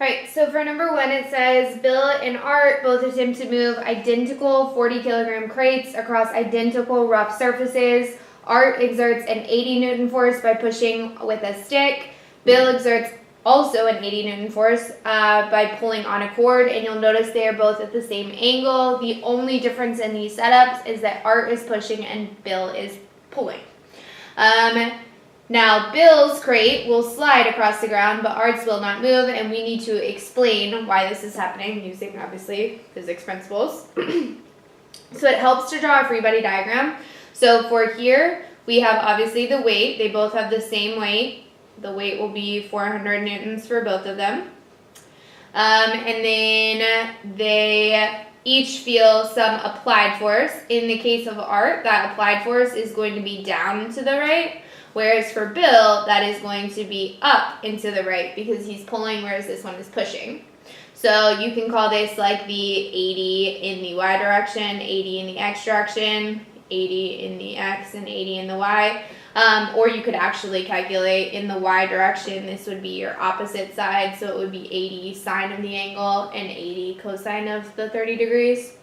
All right, so for number 1, it says Bill and Art both attempt to move identical 40-kilogram crates across identical rough surfaces. Art exerts an 80 Newton force by pushing with a stick. Bill exerts also an 80 Newton force by pulling on a cord, and you'll notice they are both at the same angle. The only difference in these setups is that Art is pushing and Bill is pulling. Now, Bill's crate will slide across the ground, but Art's will not move, and we need to explain why this is happening using, obviously, physics principles. So it helps to draw a free body diagram. So for here, we have obviously the weight. They both have the same weight. The weight will be 400 newtons for both of them. And then they each feel some applied force. In the case of Art, that applied force is going to be down and to the right. Whereas for Bill, that is going to be up and to the right because he's pulling, whereas this one is pushing. So you can call this like the 80 in the y direction, 80 in the x direction, 80 in the x, and 80 in the y. Or you could actually calculate in the y direction, this would be your opposite side, so it would be 80 sine of the angle and 80 cosine of the 30 degrees.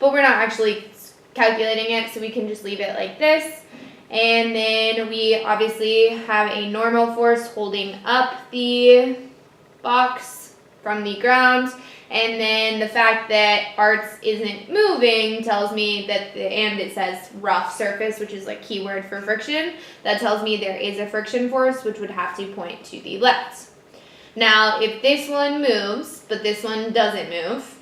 But we're not actually calculating it, so we can just leave it like this. And then we obviously have a normal force holding up the box from the ground. And then the fact that Art's isn't moving tells me that, and it says rough surface, which is like keyword for friction, that tells me there is a friction force, which would have to point to the left. Now, if this one moves, but this one doesn't move,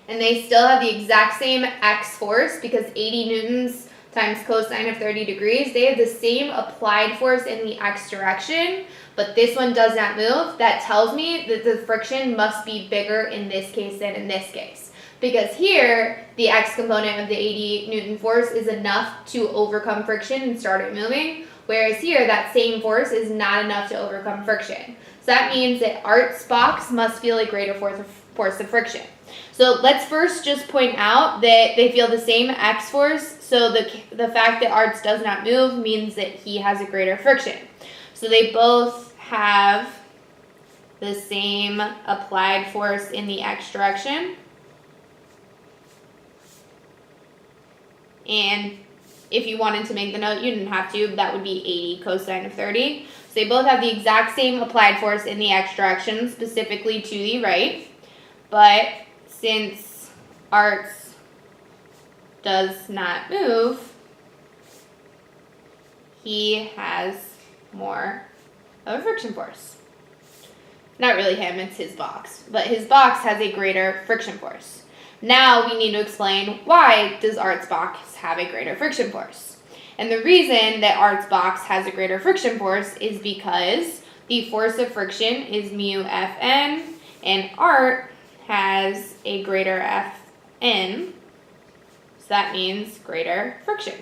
and they still have the exact same x force, because 80 newtons times cosine of 30 degrees, they have the same applied force in the x direction, but this one does not move, that tells me that the friction must be bigger in this case than in this case. Because here, the x component of the 80 Newton force is enough to overcome friction and start it moving, whereas here, that same force is not enough to overcome friction. So that means that Art's box must feel a greater force of friction. So let's first just point out that they feel the same x force, so the fact that Art's does not move means that he has a greater friction. So they both have the same applied force in the x direction. And if you wanted to make the note, you didn't have to, that would be 80 cosine of 30. So they both have the exact same applied force in the x direction, specifically to the right. But since Art's does not move, he has more of a friction force. Not really him, it's his box. But his box has a greater friction force. Now we need to explain, why does Art's box have a greater friction force? And the reason that Art's box has a greater friction force is because the force of friction is mu Fn, and Art has a greater Fn, so that means greater friction.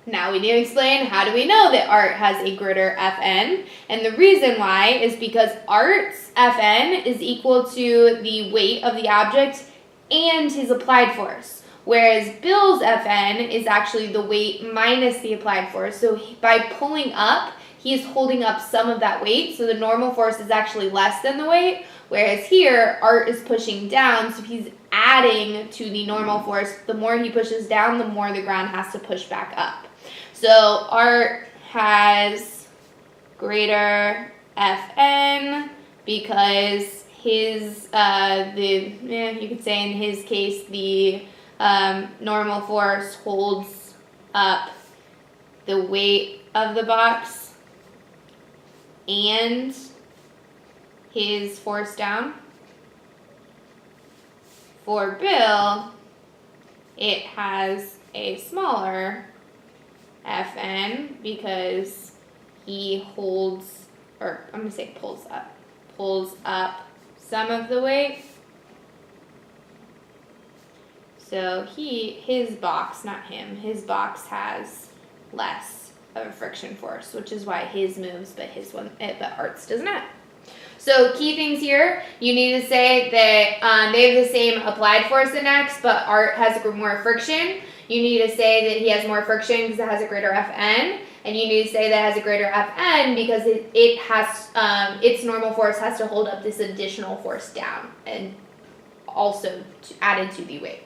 Now we need to explain, how do we know that Art has a greater Fn? And the reason why is because Art's Fn is equal to the weight of the object and his applied force, whereas Bill's Fn is actually the weight minus the applied force. So by pulling up, he's holding up some of that weight, so the normal force is actually less than the weight, whereas here, Art is pushing down, so he's adding to the normal force. The more he pushes down, the more the ground has to push back up. So Art has greater Fn because his, you could say in his case, the normal force holds up the weight of the box and his force down. For Bill, it has a smaller Fn because he holds, or I'm going to say pulls up some of the weight. So his box, not him, his box has less of a friction force, which is why his moves, but Art's does not. So key things here, you need to say that they have the same applied force in X, but Art has more friction. You need to say that he has more friction because it has a greater Fn. and you need to say that it has a greater Fn because it has, its normal force has to hold up this additional force down and also added to the weight.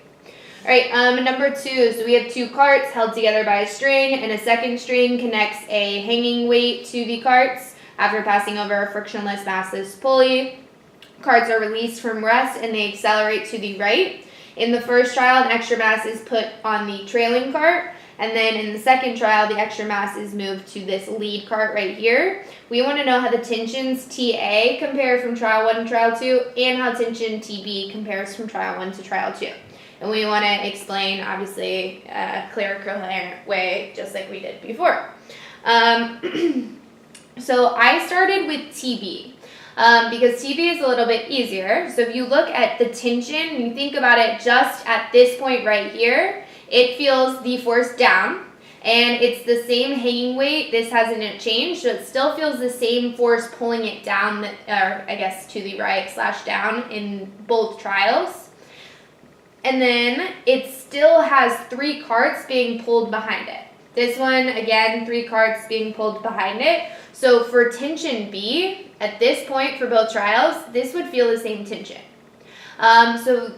All right, number 2, so we have 2 carts held together by a string, and a second string connects a hanging weight to the carts after passing over a frictionless massless pulley. Carts are released from rest and they accelerate to the right. In the first trial, an extra mass is put on the trailing cart, and then in the second trial, the extra mass is moved to this lead cart right here. We want to know how the tensions TA compare from trial 1 to trial 2, and how tension TB compares from trial 1 to trial 2. And we want to explain, obviously, a clear, coherent way, just like we did before. So I started with TB, because TB is a little bit easier. So if you look at the tension, you think about it just at this point right here, it feels the force down, and it's the same hanging weight. This hasn't changed, so it still feels the same force pulling it down, or I guess to the right / down in both trials. And then it still has 3 carts being pulled behind it. This one, again, 3 carts being pulled behind it. So for tension B, at this point for both trials, this would feel the same tension. So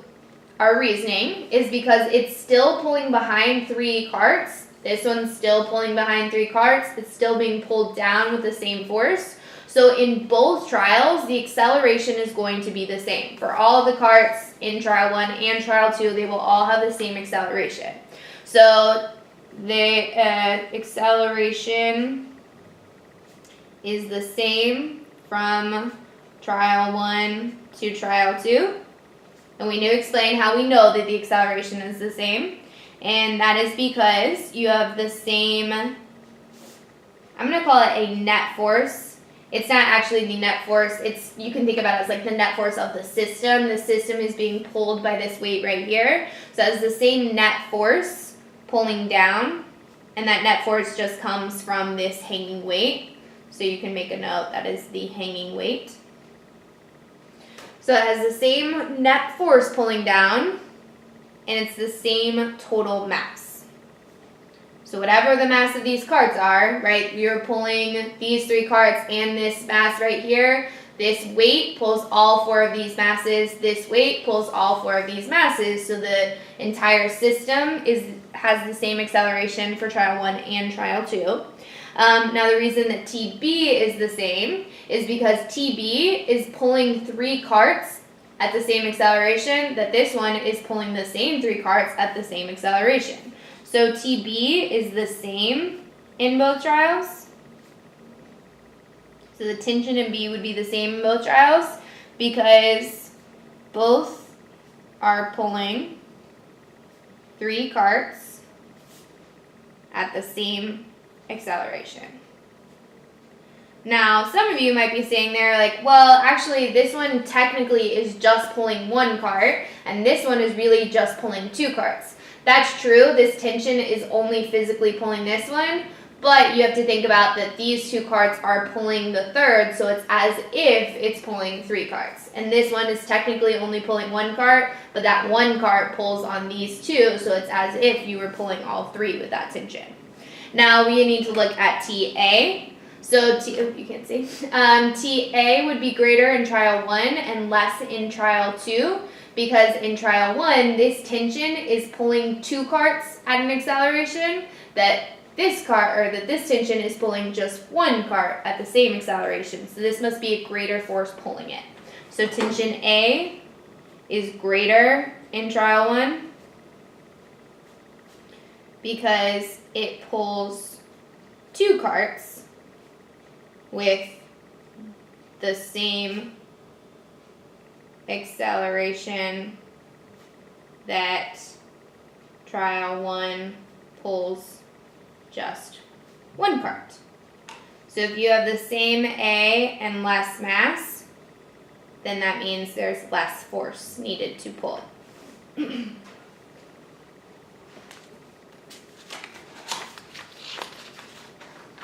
our reasoning is because it's still pulling behind 3 carts. This one's still pulling behind 3 carts. It's still being pulled down with the same force. So in both trials, the acceleration is going to be the same. For all of the carts in trial 1 and trial 2, they will all have the same acceleration. So the acceleration is the same from trial 1 to trial 2. And we need to explain how we know that the acceleration is the same. And that is because you have the same, I'm going to call it a net force. It's not actually the net force. You can think about it as like the net force of the system. The system is being pulled by this weight right here. So it's the same net force pulling down, and that net force just comes from this hanging weight. So you can make a note that is the hanging weight. So it has the same net force pulling down, and it's the same total mass. So whatever the mass of these carts are, right, you're pulling these 3 carts and this mass right here. This weight pulls all 4 of these masses. This weight pulls all 4 of these masses. So the entire system has the same acceleration for trial 1 and trial 2. Now the reason that TB is the same is because TB is pulling 3 carts at the same acceleration that this one is pulling the same 3 carts at the same acceleration. So TB is the same in both trials. So the tension in B would be the same in both trials because both are pulling 3 carts at the same acceleration. Now, some of you might be saying there like, well, actually this one technically is just pulling 1 cart, and this one is really just pulling 2 carts. That's true, this tension is only physically pulling this one, but you have to think about that these 2 carts are pulling the third, so it's as if it's pulling 3 carts. And this one is technically only pulling 1 cart, but that 1 cart pulls on these 2, so it's as if you were pulling all 3 with that tension. Now we need to look at TA. So you can't see. TA would be greater in trial 1 and less in trial 2. Because in trial 1, this tension is pulling 2 carts at an acceleration, that this tension is pulling just 1 cart at the same acceleration. So this must be a greater force pulling it. So tension A is greater in trial 1 because it pulls 2 carts with the same acceleration that trial 1 pulls just 1 cart. So if you have the same A and less mass, then that means there's less force needed to pull.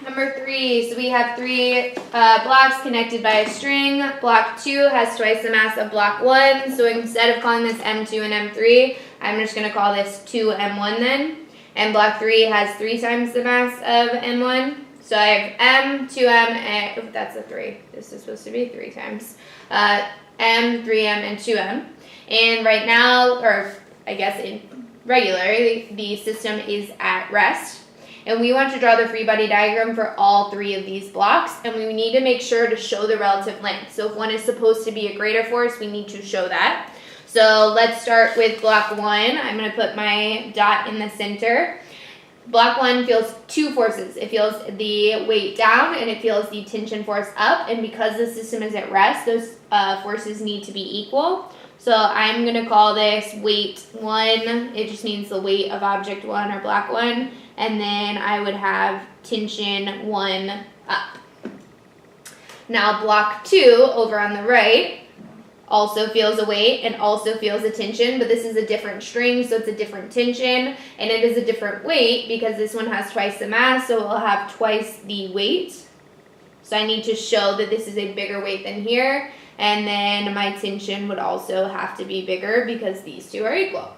Number 3, so we have 3 blocks connected by a string. Block 2 has twice the mass of block 1, so instead of calling this M2 and M3, I'm just going to call this 2M1 then. and block 3 has 3 times the mass of M1. So I have M, 2M, and oh, that's a 3. This is supposed to be 3 times. M, 3M, and 2M. And right now, or I guess in regular, the system is at rest. And we want to draw the free body diagram for all 3 of these blocks, and we need to make sure to show the relative length. So if one is supposed to be a greater force, we need to show that. So let's start with block 1. I'm going to put my dot in the center. Block 1 feels 2 forces. It feels the weight down and it feels the tension force up, and because the system is at rest, those forces need to be equal. So I'm going to call this weight 1. It just means the weight of object 1 or block 1. And then I would have tension 1 up. Now block 2 over on the right also feels a weight and also feels a tension, but this is a different string, so it's a different tension, and it is a different weight because this one has twice the mass, so it will have twice the weight. So I need to show that this is a bigger weight than here, and then my tension would also have to be bigger because these two are equal.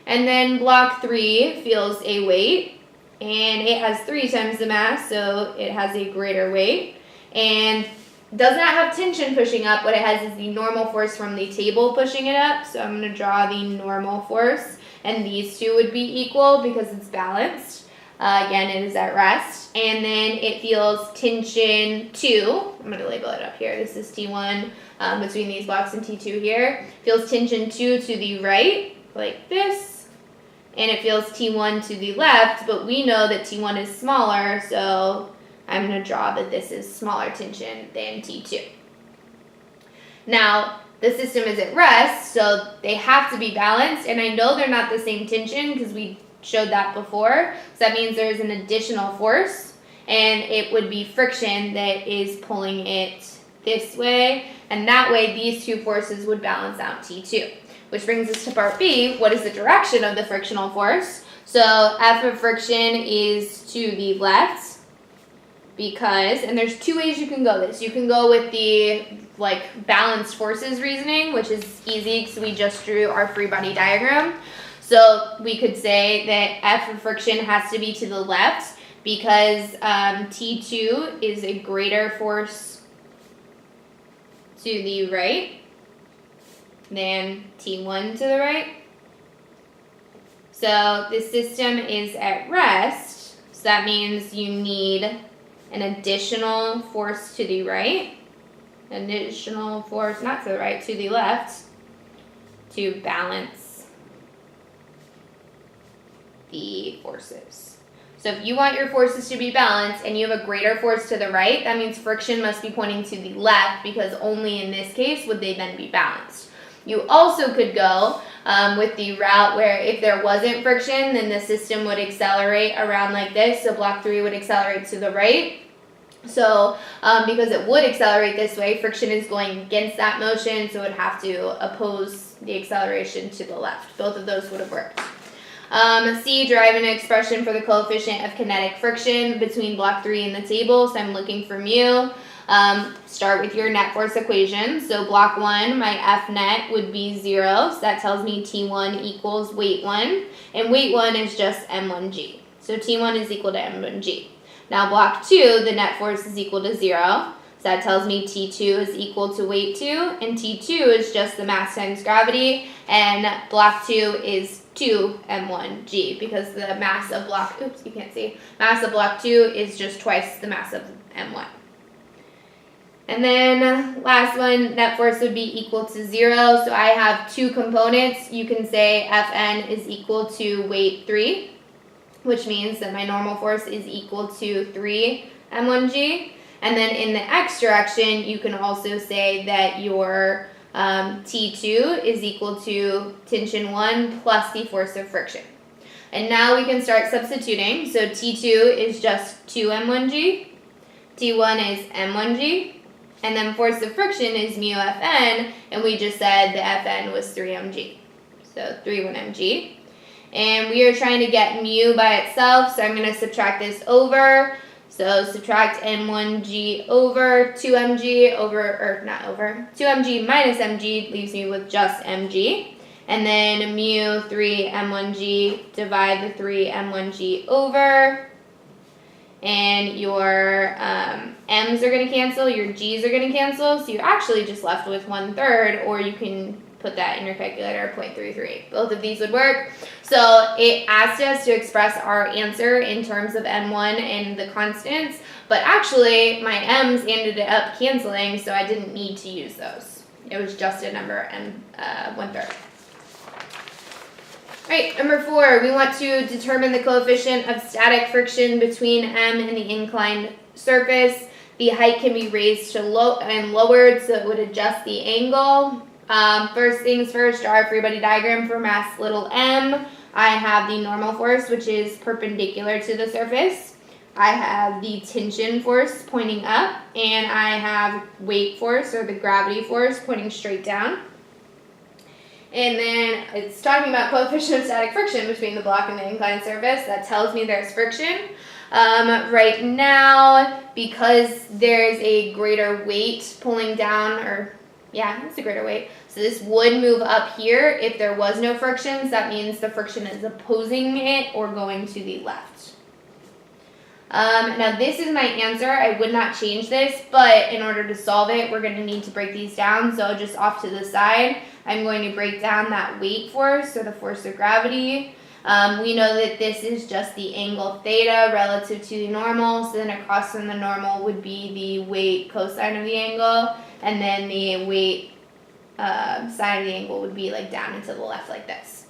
And then block 3 feels a weight, and it has 3 times the mass, so it has a greater weight, and does not have tension pushing up. What it has is the normal force from the table pushing it up, so I'm going to draw the normal force, and these two would be equal because it's balanced. Again, it is at rest, and then it feels tension 2. I'm going to label it up here. This is T1 between these blocks and T2 here. Feels tension 2 to the right, like this. And it feels T1 to the left, but we know that T1 is smaller, so I'm going to draw that this is smaller tension than T2. Now, the system is at rest, so they have to be balanced, and I know they're not the same tension because we showed that before, so that means there's an additional force, and it would be friction that is pulling it this way, and that way these two forces would balance out T2. Which brings us to part B. What is the direction of the frictional force? So F of friction is to the left because, and there's 2 ways you can go this. You can go with the balanced forces reasoning, which is easy because we just drew our free body diagram. So we could say that F of friction has to be to the left because T2 is a greater force to the right than T1 to the right. So the system is at rest, so that means you need an additional force to the right, additional force, not to the right, to the left, to balance the forces. So if you want your forces to be balanced and you have a greater force to the right, that means friction must be pointing to the left because only in this case would they then be balanced. You also could go with the route where if there wasn't friction, then the system would accelerate around like this. So block 3 would accelerate to the right. So because it would accelerate this way, friction is going against that motion, so it would have to oppose the acceleration to the left. Both of those would have worked. C, derive an expression for the coefficient of kinetic friction between block 3 and the table. So I'm looking for mu. Start with your net force equation. So block 1, my F net would be 0. So that tells me T1 equals weight 1. And weight 1 is just M1G. So T1 is equal to M1G. Now block 2, the net force is equal to 0. So that tells me T2 is equal to weight 2. And T2 is just the mass times gravity. And block 2 is 2 M1G because the mass of block, oops, you can't see, mass of block 2 is just twice the mass of M1. And then last one, net force would be equal to 0. So I have 2 components. You can say Fn is equal to weight 3, which means that my normal force is equal to 3 M1G. And then in the x direction, you can also say that your T2 is equal to tension 1 plus the force of friction. And now we can start substituting. So T2 is just 2 M1G. T1 is M1G. And then force of friction is mu Fn, and we just said the Fn was 3 mg. So 3 mg. And we are trying to get mu by itself, so I'm going to subtract this over. So subtract m1g over 2mg over, or not over, 2mg minus mg leaves me with just mg. And then mu 3 m1g, divide the 3 m1g over. And your m's are going to cancel, your g's are going to cancel, so you're actually just left with 1/3, or you can put that in your calculator, 0.33. Both of these would work. So it asked us to express our answer in terms of m1 and the constants, but actually my m's ended up canceling, so I didn't need to use those. It was just a number, m 1/3. Right, number 4, we want to determine the coefficient of static friction between M and the inclined surface. The height can be raised to low and lowered, so it would adjust the angle. First things first, draw a free body diagram for mass little m. I have the normal force, which is perpendicular to the surface. I have the tension force pointing up, and I have weight force, or the gravity force, pointing straight down. And then it's talking about coefficient of static friction between the block and the inclined surface. That tells me there's friction. Right now, because there's a greater weight pulling down, it's a greater weight. So this would move up here. If there was no frictions, that means the friction is opposing it or going to the left. Now this is my answer. I would not change this, but in order to solve it, we're going to need to break these down. So just off to the side, I'm going to break down that weight force, or the force of gravity. We know that this is just the angle theta relative to the normal, so then across from the normal would be the weight cosine of the angle, and then the weight sine of the angle would be like down and to the left like this.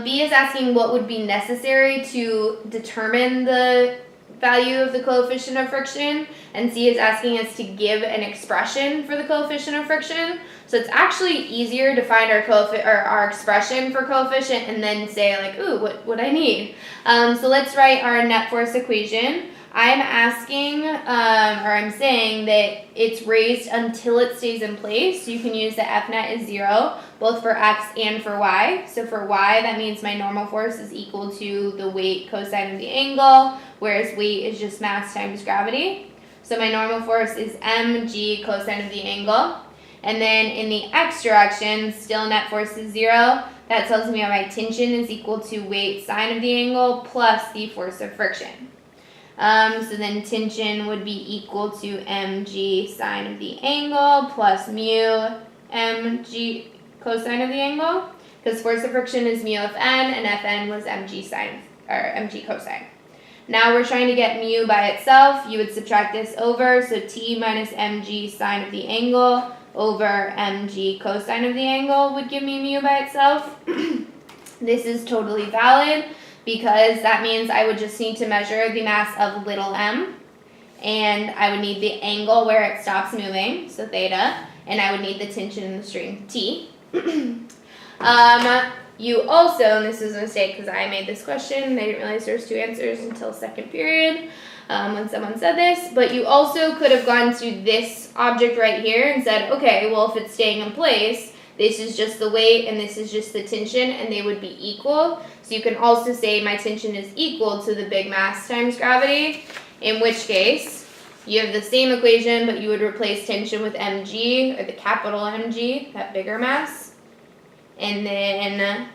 B is asking what would be necessary to determine the value of the coefficient of friction, and C is asking us to give an expression for the coefficient of friction. So it's actually easier to find our expression for coefficient and then say like, ooh, what would I need? So let's write our net force equation. I'm asking, or I'm saying that it's raised until it stays in place. So you can use the F net is 0, both for X and for Y. So for Y, that means my normal force is equal to the weight cosine of the angle, whereas weight is just mass times gravity. So my normal force is mg cosine of the angle. And then in the X direction, still net force is 0. That tells me my tension is equal to weight sine of the angle plus the force of friction. So then tension would be equal to mg sine of the angle plus mu mg cosine of the angle, because force of friction is mu Fn, and Fn was mg sine, or mg cosine. Now we're trying to get mu by itself. You would subtract this over, so t minus mg sine of the angle over mg cosine of the angle would give me mu by itself. This is totally valid, because that means I would just need to measure the mass of little m, and I would need the angle where it stops moving, so theta, and I would need the tension in the string T. You also, and this is a mistake because I made this question, I didn't realize there was 2 answers until second period when someone said this, but you also could have gone to this object right here and said, okay, well, if it's staying in place, this is just the weight and this is just the tension, and they would be equal. So you can also say my tension is equal to the big mass times gravity, in which case you have the same equation, but you would replace tension with mg, or the capital Mg, that bigger mass. And then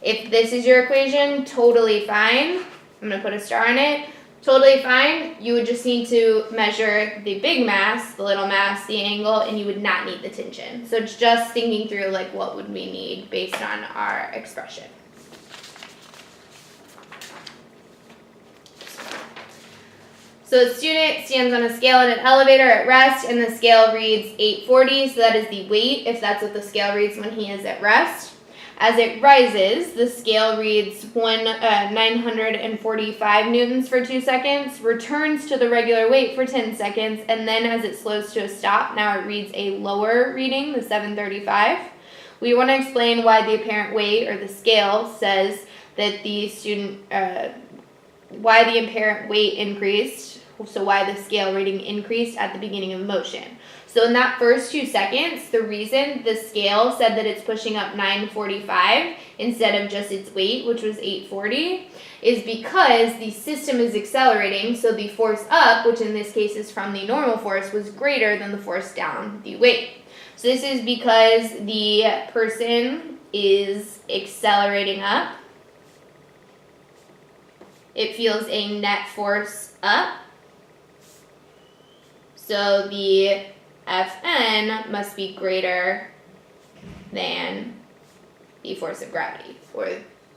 if this is your equation, totally fine. I'm going to put a star on it. Totally fine. You would just need to measure the big mass, the little mass, the angle, and you would not need the tension. So it's just thinking through like what would we need based on our expression. So a student stands on a scale in an elevator at rest, and the scale reads 840, so that is the weight, if that's what the scale reads when he is at rest. As it rises, the scale reads 945 newtons for 2 seconds, returns to the regular weight for 10 seconds, and then as it slows to a stop, now it reads a lower reading, the 735. We want to explain why the apparent weight, or the scale, says that the student, why the apparent weight increased, so why the scale reading increased at the beginning of motion. So in that first 2 seconds, the reason the scale said that it's pushing up 945 instead of just its weight, which was 840, is because the system is accelerating, so the force up, which in this case is from the normal force, was greater than the force down, the weight. So this is because the person is accelerating up. It feels a net force up. So the Fn must be greater than the force of gravity, or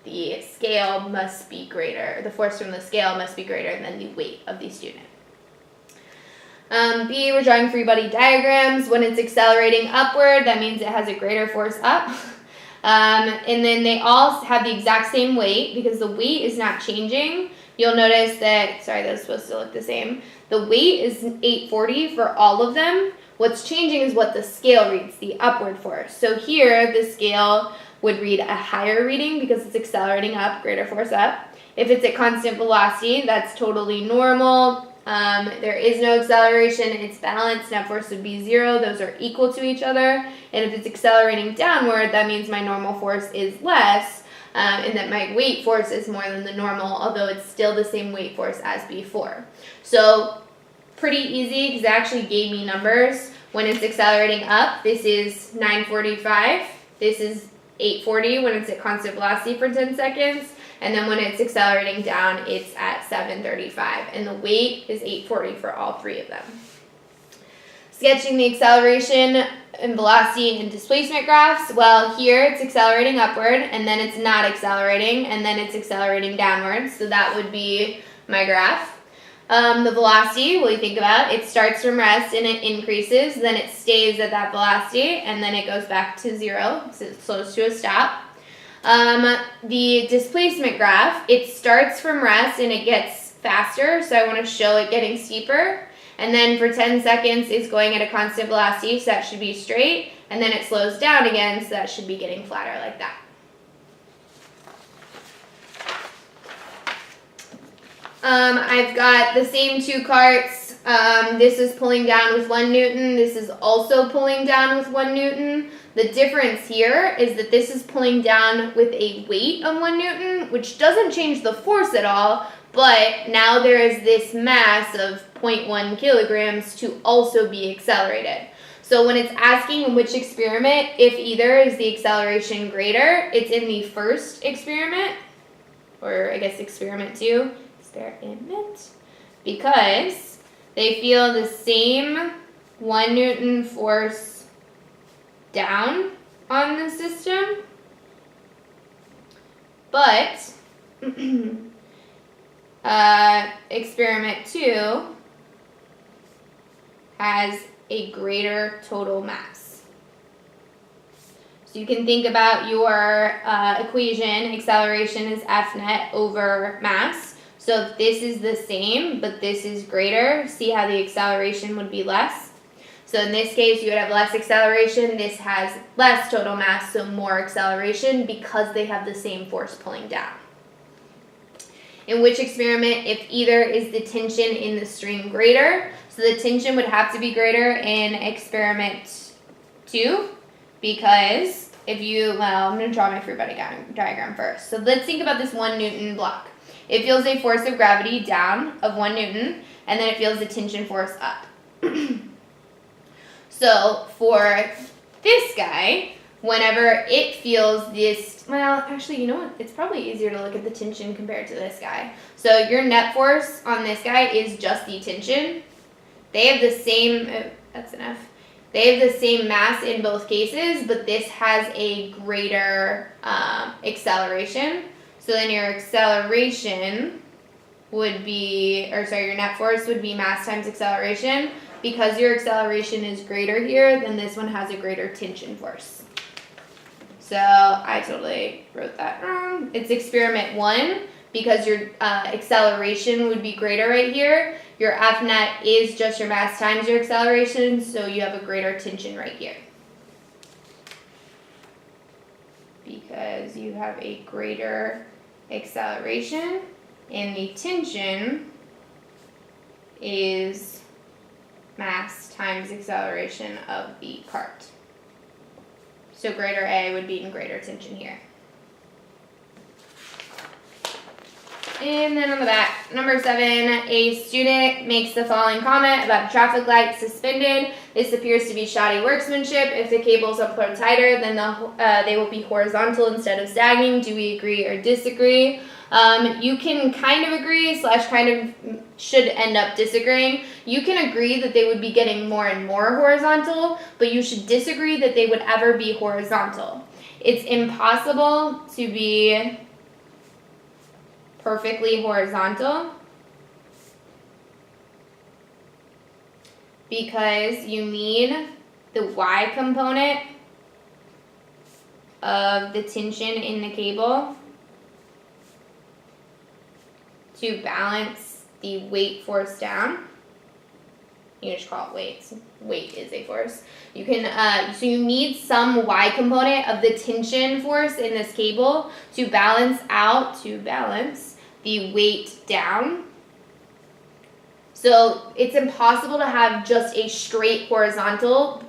the scale must be greater, the force from the scale must be greater than the weight of the student. B, we're drawing free body diagrams. When it's accelerating upward, that means it has a greater force up. And then they all have the exact same weight because the weight is not changing. You'll notice that, sorry, that's supposed to look the same. The weight is 840 for all of them. What's changing is what the scale reads, the upward force. So here, the scale would read a higher reading because it's accelerating up, greater force up. If it's at constant velocity, that's totally normal. There is no acceleration, it's balanced, net force would be 0, those are equal to each other. And if it's accelerating downward, that means my normal force is less, and that my weight force is more than the normal, although it's still the same weight force as before. So pretty easy because it actually gave me numbers. When it's accelerating up, this is 945, this is 840 when it's at constant velocity for 10 seconds. And then when it's accelerating down, it's at 735. And the weight is 840 for all three of them. Sketching the acceleration and velocity and displacement graphs. Well, here it's accelerating upward, and then it's not accelerating, and then it's accelerating downwards. So that would be my graph. The velocity, what do you think about? It starts from rest and it increases, then it stays at that velocity, and then it goes back to 0, so it slows to a stop. The displacement graph, it starts from rest and it gets faster, so I want to show it getting steeper. And then for 10 seconds, it's going at a constant velocity, so that should be straight. And then it slows down again, so that should be getting flatter like that. I've got the same two carts. This is pulling down with 1 Newton. This is also pulling down with 1 Newton. The difference here is that this is pulling down with a weight of 1 Newton, which doesn't change the force at all, but now there is this mass of 0.1 kilograms to also be accelerated. So when it's asking in which experiment, if either is the acceleration greater, it's in the first experiment, or I guess experiment 2, because they feel the same 1 Newton force down on the system, but experiment 2 has a greater total mass. So you can think about your equation, acceleration is F net over mass. So if this is the same, but this is greater, see how the acceleration would be less? So in this case, you would have less acceleration. This has less total mass, so more acceleration because they have the same force pulling down. In which experiment, if either is the tension in the string greater, so the tension would have to be greater in experiment 2, because if you, well, I'm going to draw my free body diagram first. So let's think about this 1 Newton block. It feels a force of gravity down of 1 Newton, and then it feels a tension force up. So for this guy, whenever it feels this, well, actually, you know what? It's probably easier to look at the tension compared to this guy. So your net force on this guy is just the tension. They have the same, that's enough. They have the same mass in both cases, but this has a greater acceleration. So then your acceleration would be, or sorry, your net force would be mass times acceleration. Because your acceleration is greater here, then this one has a greater tension force. So I totally wrote that wrong. It's experiment 1, because your acceleration would be greater right here. Your F net is just your mass times your acceleration, so you have a greater tension right here. Because you have a greater acceleration, and the tension is mass times acceleration of the cart. So greater A would be in greater tension here. And then on the back, number 7, a student makes the following comment about a traffic light suspended. This appears to be shoddy workmanship. If the cables are put tighter, then they will be horizontal instead of sagging. Do we agree or disagree? You can kind of agree / kind of should end up disagreeing. You can agree that they would be getting more and more horizontal, but you should disagree that they would ever be horizontal. It's impossible to be perfectly horizontal because you need the Y component of the tension in the cable to balance the weight force down. You can just call it weight. Weight is a force. You can so you need some Y component of the tension force in this cable to balance the weight down. So it's impossible to have just a straight horizontal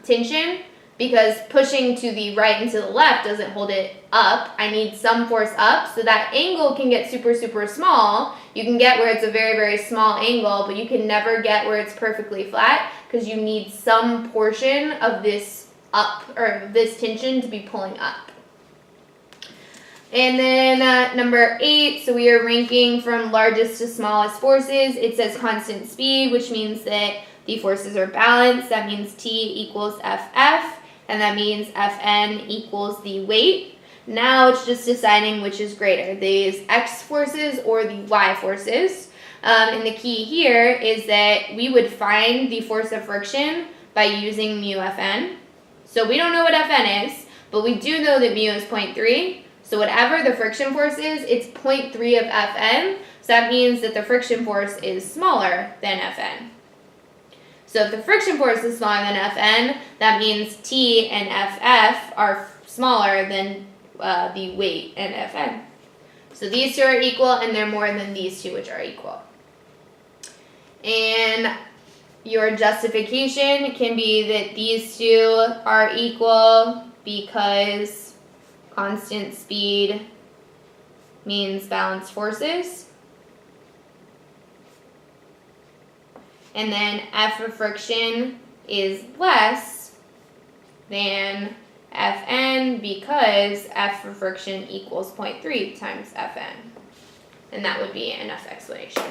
tension because pushing to the right and to the left doesn't hold it up. I need some force up so that angle can get super, super small. You can get where it's a very, very small angle, but you can never get where it's perfectly flat because you need some portion of this up or this tension to be pulling up. And then number 8, so we are ranking from largest to smallest forces. It says constant speed, which means that the forces are balanced. That means T equals FF, and that means Fn equals the weight. Now it's just deciding which is greater, these X forces or the Y forces. And the key here is that we would find the force of friction by using mu Fn. So we don't know what Fn is, but we do know that mu is 0.3. So whatever the friction force is, it's 0.3 of Fn. So that means that the friction force is smaller than Fn. So if the friction force is smaller than Fn, that means T and FF are smaller than the weight and Fn. So these two are equal, and they're more than these two, which are equal. And your justification can be that these two are equal because constant speed means balanced forces. And then F of friction is less than Fn because F of friction equals 0.3 times Fn. And that would be enough explanation.